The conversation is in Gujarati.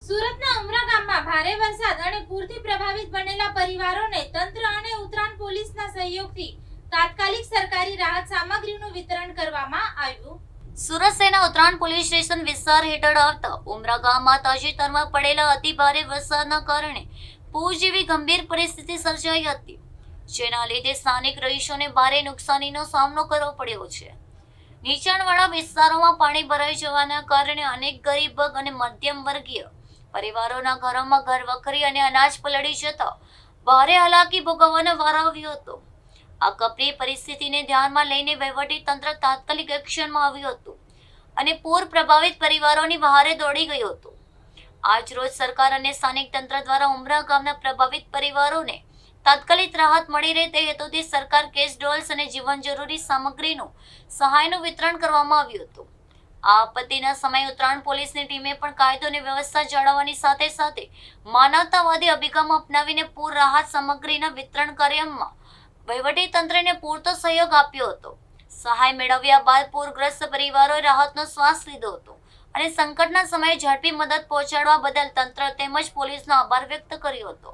સુરતના ઉમરા ગામમાં ભારે વરસાદ અને પૂરથી પ્રભાવિત બનેલા પરિવારોને તંત્ર અને ઉત્તરાયણ પોલીસના સહયોગથી તાત્કાલિક સરકારી રાહત સામગ્રીનું વિતરણ કરવામાં આવ્યું. સુરત શહેરના ઉત્તરાયણ પોલીસ સ્ટેશન વિસ્તાર હેઠળ આવતા ઉમરા ગામમાં તાજેતરમાં પડેલા અતિભારે વરસાદના કારણે પૂર જેવી ગંભીર પરિસ્થિતિ સર્જાઈ હતી, જેના લીધે સ્થાનિક રહીશોને ભારે નુકસાનીનો સામનો કરવો પડ્યો છે. નીચાણવાળા વિસ્તારોમાં પાણી ભરાઈ જવાના કારણે અનેક ગરીબ અને મધ્યમ વર્ગીય પરિવારોના ઘરોમાં ઘરવખરી અને અનાજ પલળી જતા ભારે હાલાકી ભોગવવાનો વારો આવ્યો હતો. આ કપરી પરિસ્થિતિને ધ્યાનમાં લઈને વહીવટી તંત્ર તાત્કાલિક એક્શનમાં આવ્યું હતું અને પૂર પ્રભાવિત પરિવારોની વહારે દોડી ગયું હતું. આજ રોજ સરકાર અને સ્થાનિક તંત્ર દ્વારા ઉમરા ગામના પ્રભાવિત પરિવારોને તાત્કાલિક રાહત મળી રહે તે હેતુથી સરકાર કેશ ડોલ્સ અને જીવન જરૂરી સામગ્રીનું સહાયનું વિતરણ કરવામાં આવ્યું હતું. આ આપત્તિના સમયે ઉત્તરાયણ પોલીસની ટીમે પણ કાયદો અને વ્યવસ્થા જાળવવાની સાથે સાથે માનવતાવાદી અભિગમ અપનાવીને પૂર રાહત સામગ્રીના વિતરણ કાર્યમાં વહીવટી તંત્રને પૂરતો સહયોગ આપ્યો હતો. સહાય મેળવ્યા બાદ પૂરગ્રસ્ત પરિવારોએ રાહતનો શ્વાસ લીધો હતો અને સંકટના સમયે ઝડપી મદદ પહોંચાડવા બદલ તંત્ર તેમજ પોલીસનો આભાર વ્યક્ત કર્યો હતો.